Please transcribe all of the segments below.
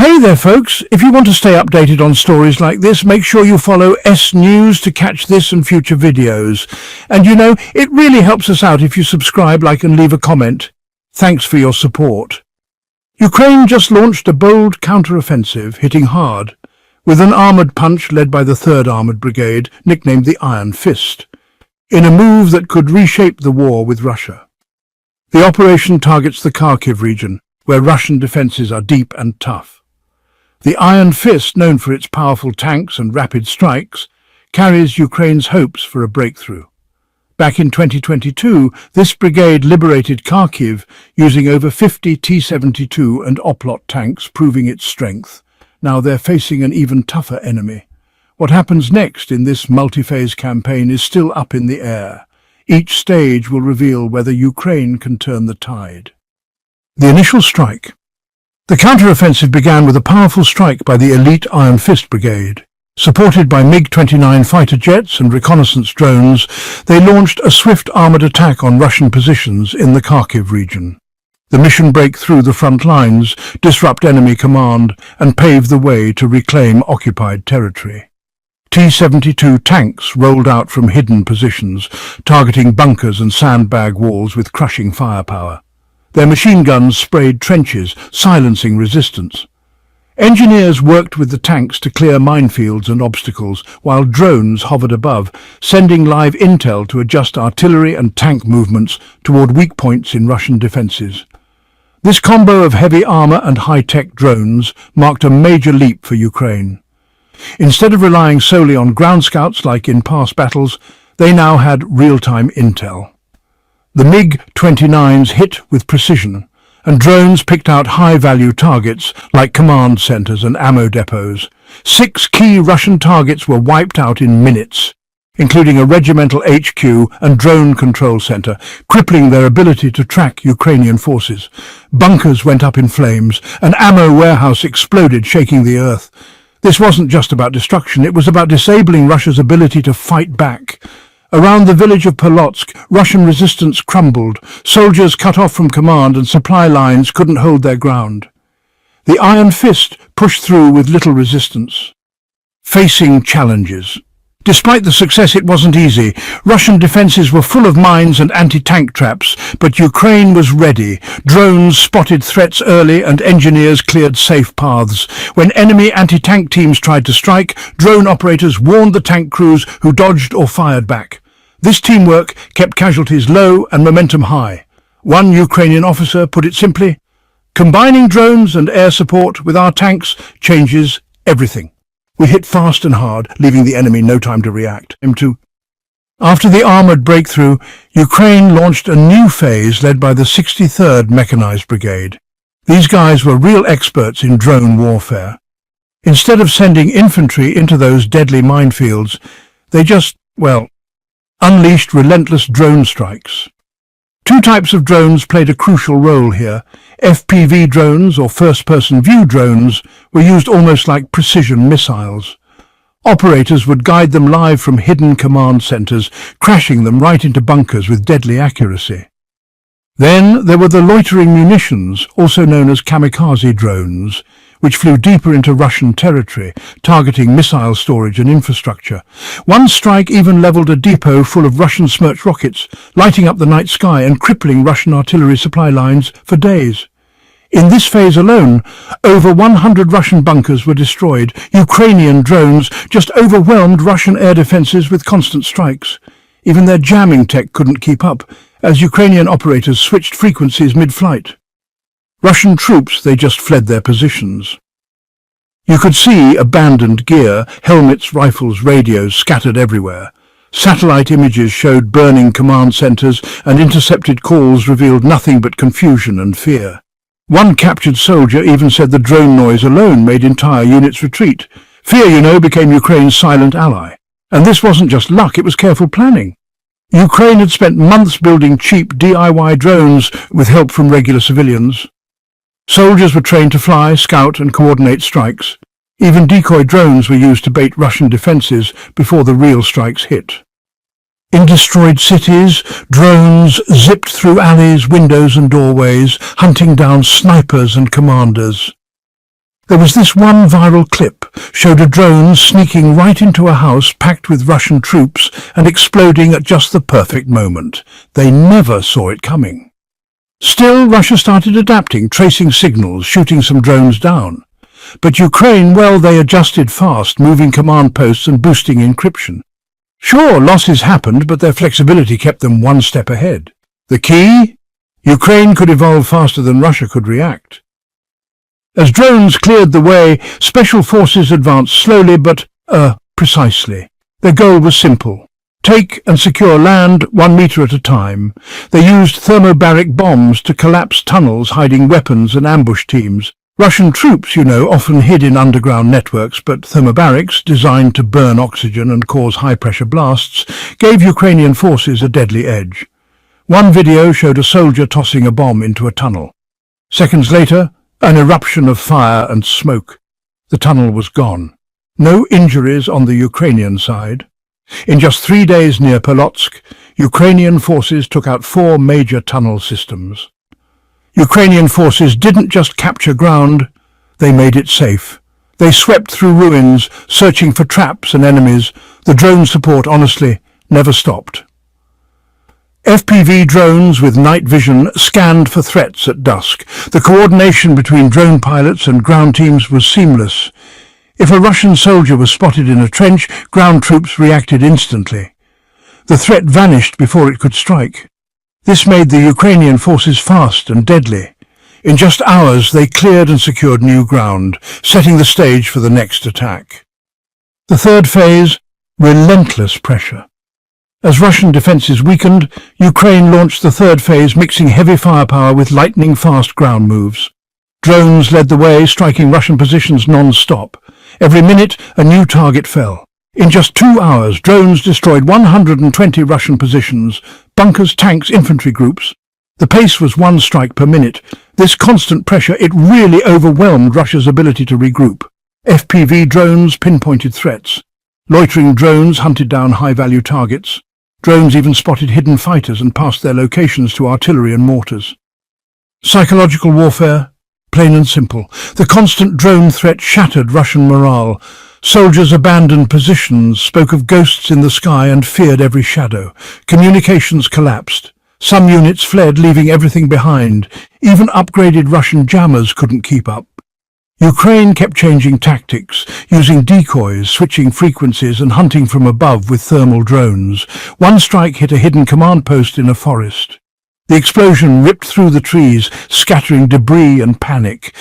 Hey there folks, if you want to stay updated on stories like this, make sure you follow S News to catch this and future videos. And you know, it really helps us out if you subscribe, like and leave a comment. Thanks for your support. Ukraine just launched a bold counteroffensive, hitting hard, with an armoured punch led by the 3rd Armored Brigade, nicknamed the Iron Fist, in a move that could reshape the war with Russia. The operation targets the Kharkiv region, where Russian defences are deep and tough. The Iron Fist, known for its powerful tanks and rapid strikes, carries Ukraine's hopes for a breakthrough. Back in 2022, this brigade liberated Kharkiv using over 50 T-72 and Oplot tanks, proving its strength. Now they're facing an even tougher enemy. What happens next in this multi-phase campaign is still up in the air. Each stage will reveal whether Ukraine can turn the tide. The initial strike. The counteroffensive began with a powerful strike by the elite Iron Fist Brigade. Supported by MiG-29 fighter jets and reconnaissance drones, they launched a swift armoured attack on Russian positions in the Kharkiv region. The mission break through the front lines, disrupt enemy command, and pave the way to reclaim occupied territory. T-72 tanks rolled out from hidden positions, targeting bunkers and sandbag walls with crushing firepower. Their machine guns sprayed trenches, silencing resistance. Engineers worked with the tanks to clear minefields and obstacles, while drones hovered above, sending live intel to adjust artillery and tank movements toward weak points in Russian defences. This combo of heavy armour and high-tech drones marked a major leap for Ukraine. Instead of relying solely on ground scouts like in past battles, they now had real-time intel. The MiG-29s hit with precision, and drones picked out high-value targets like command centres and ammo depots. 6 key Russian targets were wiped out in minutes, including a regimental HQ and drone control centre, crippling their ability to track Ukrainian forces. Bunkers went up in flames, an ammo warehouse exploded, shaking the earth. This wasn't just about destruction, it was about disabling Russia's ability to fight back. Around the village of Polotsk, Russian resistance crumbled. Soldiers cut off from command and supply lines couldn't hold their ground. The Iron Fist pushed through with little resistance, facing challenges. Despite the success, it wasn't easy. Russian defences were full of mines and anti-tank traps, but Ukraine was ready. Drones spotted threats early and engineers cleared safe paths. When enemy anti-tank teams tried to strike, drone operators warned the tank crews who dodged or fired back. This teamwork kept casualties low and momentum high. One Ukrainian officer put it simply, "Combining drones and air support with our tanks changes everything. We hit fast and hard, leaving the enemy no time to react." After the armoured breakthrough, Ukraine launched a new phase led by the 63rd Mechanized Brigade. These guys were real experts in drone warfare. Instead of sending infantry into those deadly minefields, they just, unleashed relentless drone strikes. 2 types of drones played a crucial role here. FPV drones, or first-person view drones, were used almost like precision missiles. Operators would guide them live from hidden command centres, crashing them right into bunkers with deadly accuracy. Then there were the loitering munitions, also known as kamikaze drones, which flew deeper into Russian territory, targeting missile storage and infrastructure. One strike even levelled a depot full of Russian Smerch rockets, lighting up the night sky and crippling Russian artillery supply lines for days. In this phase alone, over 100 Russian bunkers were destroyed. Ukrainian drones just overwhelmed Russian air defences with constant strikes. Even their jamming tech couldn't keep up, as Ukrainian operators switched frequencies mid-flight. Russian troops, they just fled their positions. You could see abandoned gear, helmets, rifles, radios scattered everywhere. Satellite images showed burning command centres, and intercepted calls revealed nothing but confusion and fear. One captured soldier even said the drone noise alone made entire units retreat. Fear, you know, became Ukraine's silent ally. And this wasn't just luck, it was careful planning. Ukraine had spent months building cheap DIY drones with help from regular civilians. Soldiers were trained to fly, scout and coordinate strikes. Even decoy drones were used to bait Russian defences before the real strikes hit. In destroyed cities, drones zipped through alleys, windows and doorways, hunting down snipers and commanders. There was this one viral clip, showed a drone sneaking right into a house packed with Russian troops and exploding at just the perfect moment. They never saw it coming. Still, Russia started adapting, tracing signals, shooting some drones down. But Ukraine, well, they adjusted fast, moving command posts and boosting encryption. Sure, losses happened, but their flexibility kept them one step ahead. The key? Ukraine could evolve faster than Russia could react. As drones cleared the way, special forces advanced slowly but, precisely. Their goal was simple. Take and secure land 1 meter at a time. They used thermobaric bombs to collapse tunnels hiding weapons and ambush teams. Russian troops, often hid in underground networks, but thermobarics, designed to burn oxygen and cause high-pressure blasts, gave Ukrainian forces a deadly edge. One video showed a soldier tossing a bomb into a tunnel. Seconds later, an eruption of fire and smoke. The tunnel was gone. No injuries on the Ukrainian side. In just 3 days near Polotsk, Ukrainian forces took out 4 major tunnel systems. Ukrainian forces didn't just capture ground, they made it safe. They swept through ruins, searching for traps and enemies. The drone support, honestly, never stopped. FPV drones with night vision scanned for threats at dusk. The coordination between drone pilots and ground teams was seamless. If a Russian soldier was spotted in a trench, ground troops reacted instantly. The threat vanished before it could strike. This made the Ukrainian forces fast and deadly. In just hours, they cleared and secured new ground, setting the stage for the next attack. The third phase, relentless pressure. As Russian defences weakened, Ukraine launched the third phase, mixing heavy firepower with lightning-fast ground moves. Drones led the way, striking Russian positions non-stop. Every minute, a new target fell. In just 2 hours, drones destroyed 120 Russian positions, bunkers, tanks, infantry groups. The pace was 1 strike per minute. This constant pressure, it really overwhelmed Russia's ability to regroup. FPV drones pinpointed threats. Loitering drones hunted down high-value targets. Drones even spotted hidden fighters and passed their locations to artillery and mortars. Psychological warfare? Plain and simple. The constant drone threat shattered Russian morale. Soldiers abandoned positions, spoke of ghosts in the sky and feared every shadow. Communications collapsed. Some units fled, leaving everything behind. Even upgraded Russian jammers couldn't keep up. Ukraine kept changing tactics, using decoys, switching frequencies and hunting from above with thermal drones. One strike hit a hidden command post in a forest. The explosion ripped through the trees, scattering debris and panic.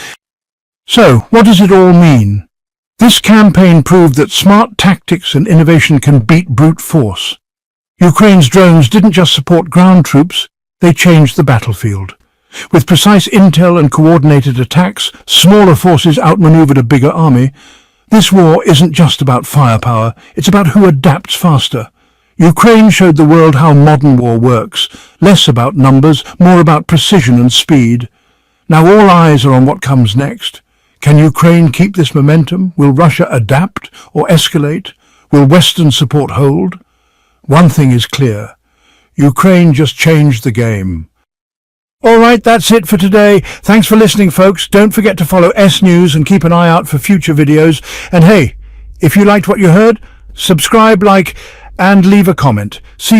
So, what does it all mean? This campaign proved that smart tactics and innovation can beat brute force. Ukraine's drones didn't just support ground troops, they changed the battlefield. With precise intel and coordinated attacks, smaller forces outmaneuvered a bigger army. This war isn't just about firepower, it's about who adapts faster. Ukraine showed the world how modern war works, less about numbers, more about precision and speed. Now all eyes are on what comes next. Can Ukraine keep this momentum? Will Russia adapt or escalate? Will Western support hold? One thing is clear. Ukraine just changed the game. Alright, that's it for today. Thanks for listening, folks. Don't forget to follow S News and keep an eye out for future videos. And hey, if you liked what you heard, subscribe, like, and leave a comment. See